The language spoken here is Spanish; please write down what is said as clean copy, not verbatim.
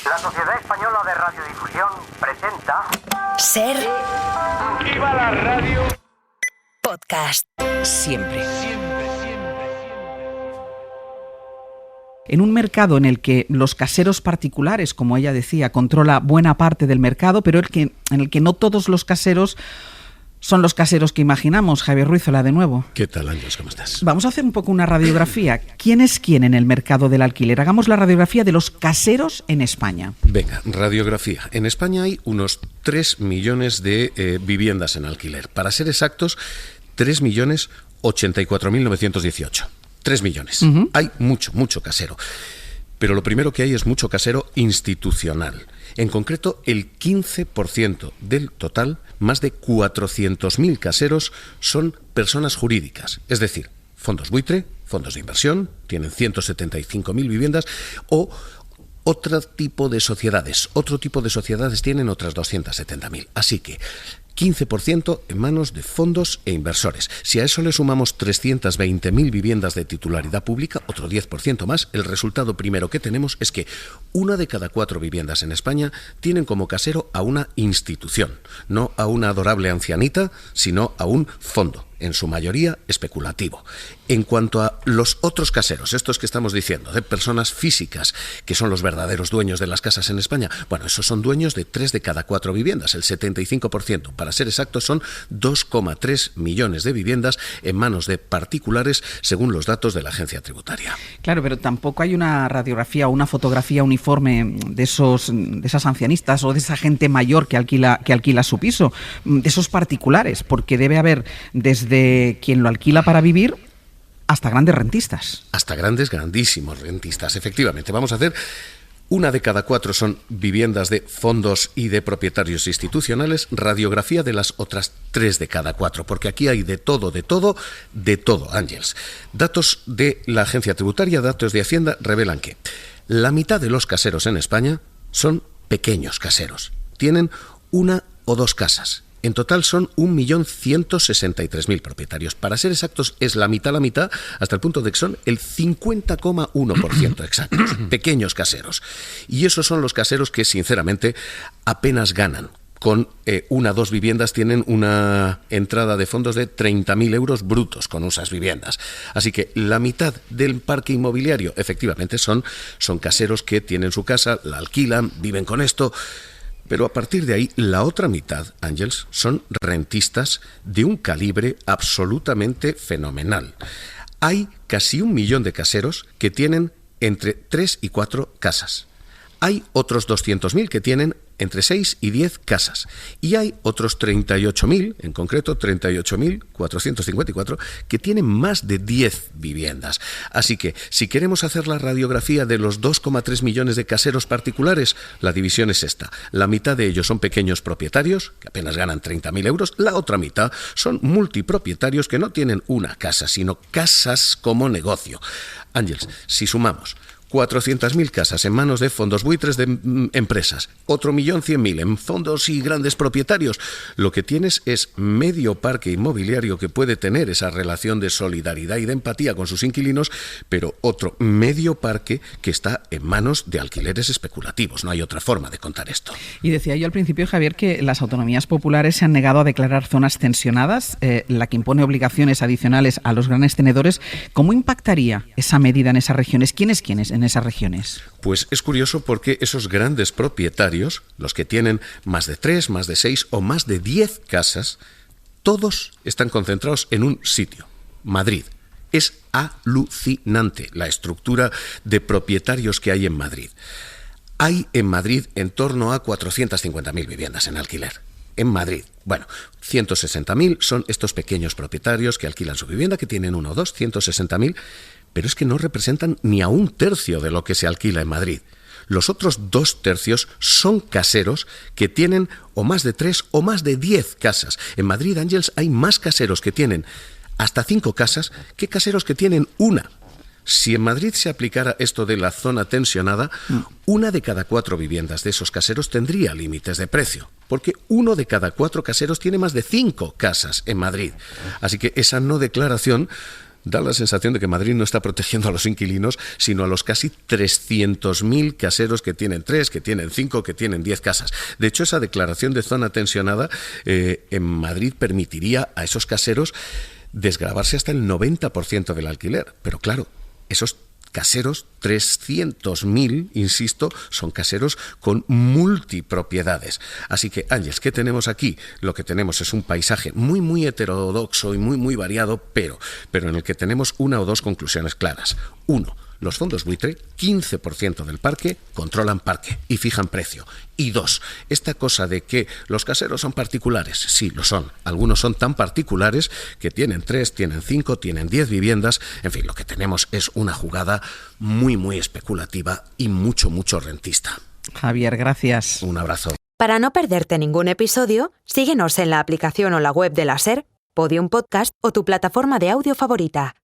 La Sociedad Española de Radiodifusión presenta... Ser... ¡Viva la radio! Podcast. Siempre. En un mercado en el que los caseros particulares, como ella decía, controla buena parte del mercado, pero en el que no todos los caseros son los caseros que imaginamos. Javier Ruizola, de nuevo. ¿Qué tal, Ángeles? ¿Cómo estás? Vamos a hacer un poco una radiografía. ¿Quién es quién en el mercado del alquiler? Hagamos la radiografía de los caseros en España. Venga, radiografía. En España hay unos 3 millones de viviendas en alquiler. Para ser exactos, 3.084.918. 3 millones. Hay mucho casero. Pero lo primero que hay es mucho casero institucional. En concreto, el 15% del total, más de 400.000 caseros, son personas jurídicas. Es decir, fondos buitre, fondos de inversión, tienen 175.000 viviendas, o otro tipo de sociedades. Otro tipo de sociedades tienen otras 270.000. Así que 15% en manos de fondos e inversores. Si a eso le sumamos 320.000 viviendas de titularidad pública, otro 10% más, el resultado primero que tenemos es que 1 de cada 4 viviendas en España tienen como casero a una institución, no a una adorable ancianita, sino a un fondo, en su mayoría especulativo. En cuanto a los otros caseros, estos que estamos diciendo, de personas físicas, que son los verdaderos dueños de las casas en España, bueno, esos son dueños de 3 de cada 4 viviendas, el 75%. Para ser exactos, son 2,3 millones de viviendas en manos de particulares, según los datos de la agencia tributaria. Claro, pero tampoco hay una radiografía o una fotografía uniforme de esas ancianistas o de esa gente mayor que alquila su piso, de esos particulares, porque debe haber desde quien lo alquila para vivir hasta grandes rentistas. Hasta grandísimos rentistas, efectivamente. Vamos a hacer 1 de cada 4 son viviendas de fondos y de propietarios institucionales, radiografía de las otras 3 de cada 4, porque aquí hay de todo, Ángeles. Datos de la agencia tributaria, datos de Hacienda, revelan que la mitad de los caseros en España son pequeños caseros. Tienen 1 o 2 casas. En total son 1.163.000 propietarios. Para ser exactos, es la mitad, hasta el punto de que son el 50,1% exactos. Pequeños caseros. Y esos son los caseros que, sinceramente, apenas ganan. Con 1 o 2 viviendas tienen una entrada de fondos de 30.000 euros brutos con esas viviendas. Así que la mitad del parque inmobiliario, efectivamente, son caseros que tienen su casa, la alquilan, viven con esto. Pero a partir de ahí, la otra mitad, Ángeles, son rentistas de un calibre absolutamente fenomenal. Hay casi 1 millón de caseros que tienen entre 3 y 4 casas. Hay otros 200.000 que tienen entre 6 y 10 casas. Y hay otros 38.000, en concreto 38.454, que tienen más de 10 viviendas. Así que, si queremos hacer la radiografía de los 2,3 millones de caseros particulares, la división es esta. La mitad de ellos son pequeños propietarios, que apenas ganan 30.000 euros. La otra mitad son multipropietarios que no tienen una casa, sino casas como negocio. Ángeles, si sumamos 400.000 casas en manos de fondos buitres de empresas, otro 1.100.000 en fondos y grandes propietarios, lo que tienes es medio parque inmobiliario que puede tener esa relación de solidaridad y de empatía con sus inquilinos, pero otro medio parque que está en manos de alquileres especulativos. No hay otra forma de contar esto. Y decía yo al principio, Javier, que las autonomías populares se han negado a declarar zonas tensionadas, la que impone obligaciones adicionales a los grandes tenedores. ¿Cómo impactaría esa medida en esas regiones? ¿Quién es en esas regiones? Pues es curioso porque esos grandes propietarios, los que tienen más de 3, más de 6 o más de 10 casas, todos están concentrados en un sitio, Madrid. Es alucinante la estructura de propietarios que hay en Madrid. Hay en Madrid en torno a 450.000 viviendas en alquiler. En Madrid. Bueno, 160.000 son estos pequeños propietarios que alquilan su vivienda, que tienen 1 o 2, 160.000, pero es que no representan ni a 1/3 de lo que se alquila en Madrid. Los otros 2/3 son caseros que tienen o más de 3 o más de 10 casas. En Madrid, Ángeles, hay más caseros que tienen hasta 5 casas que caseros que tienen 1. Si en Madrid se aplicara esto de la zona tensionada, 1 de cada 4 viviendas de esos caseros tendría límites de precio, porque 1 de cada 4 caseros tiene más de 5 casas en Madrid. Así que esa no declaración da la sensación de que Madrid no está protegiendo a los inquilinos, sino a los casi 300.000 caseros que tienen 3, que tienen 5, que tienen 10 casas. De hecho, esa declaración de zona tensionada en Madrid permitiría a esos caseros desgravarse hasta el 90% del alquiler. Pero claro, esos caseros, 300.000, insisto, son caseros con multipropiedades. Así que, Ángeles, ¿qué tenemos aquí? Lo que tenemos es un paisaje muy, muy heterodoxo y muy, muy variado, pero en el que tenemos una o dos conclusiones claras. Uno, los fondos buitre, 15% del parque, controlan parque y fijan precio. Y dos, esta cosa de que los caseros son particulares, sí, lo son. Algunos son tan particulares que tienen 3, tienen 5, tienen 10 viviendas. En fin, lo que tenemos es una jugada muy, muy especulativa y mucho, mucho rentista. Javier, gracias. Un abrazo. Para no perderte ningún episodio, síguenos en la aplicación o la web de la SER, Podium Podcast o tu plataforma de audio favorita.